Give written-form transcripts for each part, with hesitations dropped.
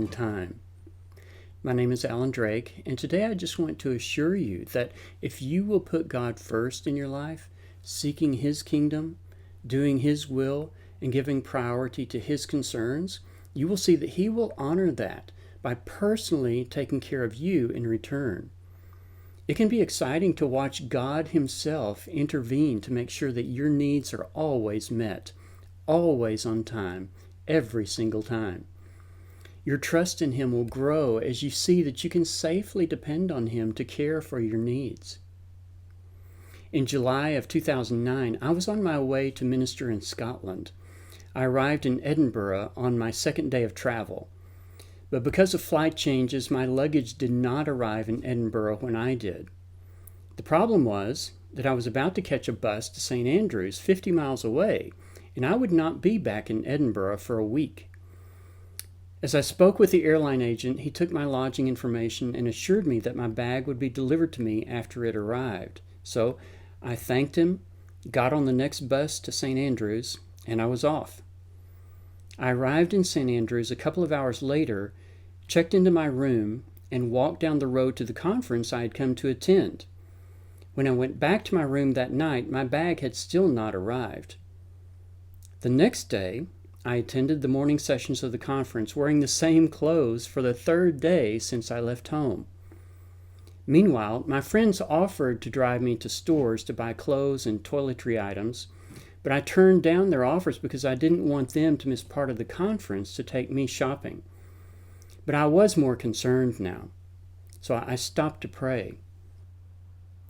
time. My name is Alan Drake, and today I just want to assure you that if you will put God first in your life, seeking His kingdom, doing His will, and giving priority to His concerns, you will see that He will honor that by personally taking care of you in return. It can be exciting to watch God Himself intervene to make sure that your needs are always met, always on time, every single time. Your trust in Him will grow as you see that you can safely depend on Him to care for your needs. In July of 2009, I was on my way to minister in Scotland. I arrived in Edinburgh on my second day of travel. But because of flight changes, my luggage did not arrive in Edinburgh when I did. The problem was that I was about to catch a bus to St. Andrews, 50 miles away, and I would not be back in Edinburgh for a week. As I spoke with the airline agent, he took my lodging information and assured me that my bag would be delivered to me after it arrived. So I thanked him, got on the next bus to St. Andrews, and I was off. I arrived in St. Andrews a couple of hours later, checked into my room, and walked down the road to the conference I had come to attend. When I went back to my room that night, my bag had still not arrived. The next day, I attended the morning sessions of the conference wearing the same clothes for the third day since I left home. Meanwhile, my friends offered to drive me to stores to buy clothes and toiletry items, but I turned down their offers because I didn't want them to miss part of the conference to take me shopping. But I was more concerned now, so I stopped to pray.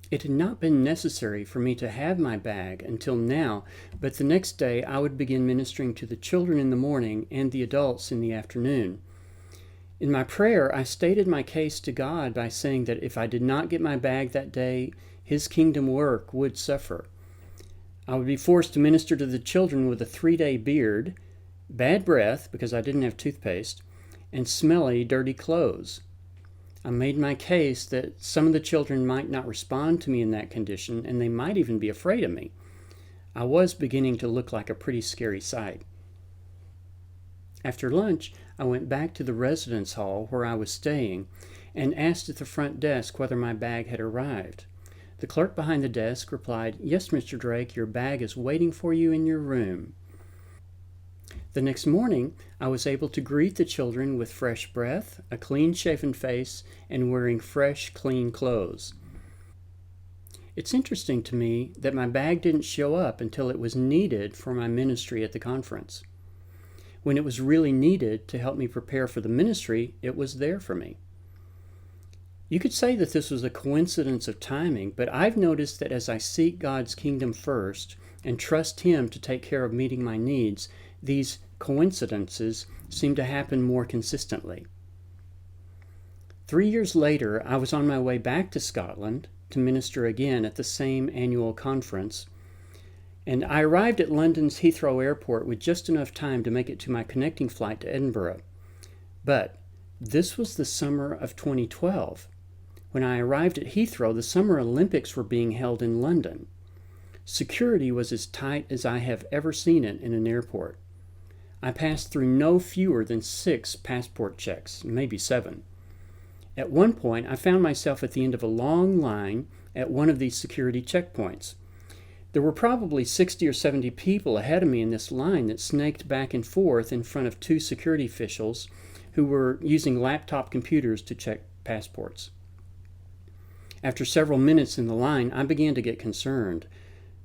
It had not been necessary for me to have my bag until now, but the next day I would begin ministering to the children in the morning and the adults in the afternoon. In my prayer, I stated my case to God by saying that if I did not get my bag that day, His kingdom work would suffer. I would be forced to minister to the children with a 3-day beard, bad breath because I didn't have toothpaste, and smelly, dirty clothes. I made my case that some of the children might not respond to me in that condition, and they might even be afraid of me. I was beginning to look like a pretty scary sight. After lunch, I went back to the residence hall where I was staying and asked at the front desk whether my bag had arrived. The clerk behind the desk replied, "Yes, Mr. Drake, your bag is waiting for you in your room." The next morning, I was able to greet the children with fresh breath, a clean-shaven face, and wearing fresh, clean clothes. It's interesting to me that my bag didn't show up until it was needed for my ministry at the conference. When it was really needed to help me prepare for the ministry, it was there for me. You could say that this was a coincidence of timing, but I've noticed that as I seek God's kingdom first and trust Him to take care of meeting my needs, these coincidences seem to happen more consistently. 3 years later, I was on my way back to Scotland to minister again at the same annual conference, and I arrived at London's Heathrow Airport with just enough time to make it to my connecting flight to Edinburgh. But this was the summer of 2012. When I arrived at Heathrow, the Summer Olympics were being held in London. Security was as tight as I have ever seen it in an airport. I passed through no fewer than 6 passport checks, maybe 7. At one point, I found myself at the end of a long line at one of these security checkpoints. There were probably 60 or 70 people ahead of me in this line that snaked back and forth in front of 2 security officials who were using laptop computers to check passports. After several minutes in the line, I began to get concerned.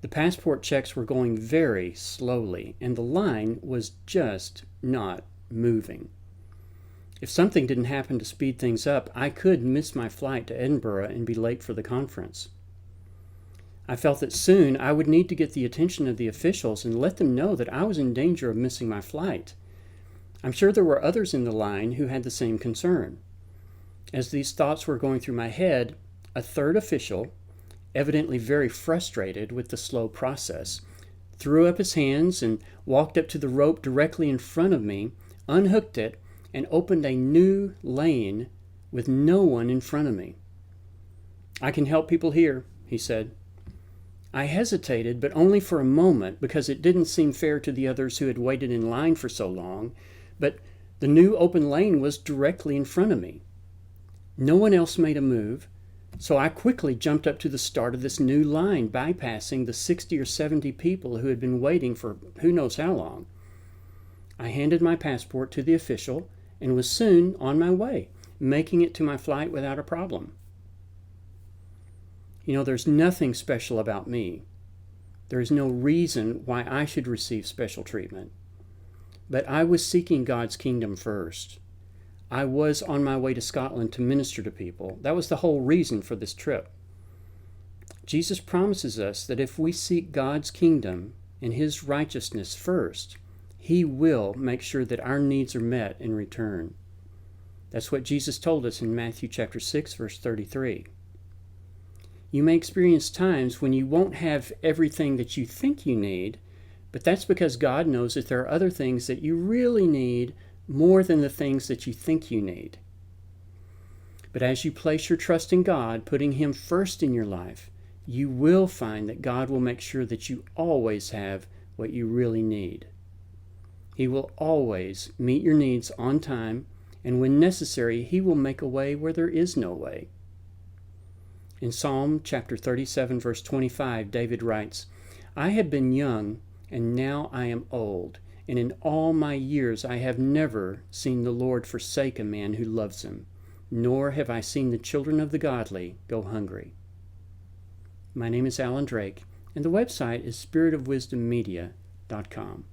The passport checks were going very slowly, and the line was just not moving. If something didn't happen to speed things up, I could miss my flight to Edinburgh and be late for the conference. I felt that soon I would need to get the attention of the officials and let them know that I was in danger of missing my flight. I'm sure there were others in the line who had the same concern. As these thoughts were going through my head, a third official, evidently very frustrated with the slow process, threw up his hands and walked up to the rope directly in front of me, unhooked it, and opened a new lane with no one in front of me. "I can help people here," he said. I hesitated, but only for a moment, because it didn't seem fair to the others who had waited in line for so long. But The new open lane was directly in front of me. No one else made a move, so I quickly jumped up to the start of this new line, bypassing the 60 or 70 people who had been waiting for who knows how long. I handed my passport to the official and was soon on my way, making it to my flight without a problem. You know, there's nothing special about me. There is no reason why I should receive special treatment. But I was seeking God's kingdom first. I was on my way to Scotland to minister to people. That was the whole reason for this trip. Jesus promises us that if we seek God's kingdom and His righteousness first, He will make sure that our needs are met in return. That's what Jesus told us in Matthew chapter 6, verse 33. You may experience times when you won't have everything that you think you need, but that's because God knows that there are other things that you really need more than the things that you think you need. But as you place your trust in God, putting Him first in your life, you will find that God will make sure that you always have what you really need. He will always meet your needs on time, and when necessary, He will make a way where there is no way. In Psalm chapter 37, verse 25, David writes, I have been young, and now I am old, and in all my years I have never seen the Lord forsake a man who loves Him, nor have I seen the children of the godly go hungry. My name is Alan Drake, and the website is spiritofwisdommedia.com.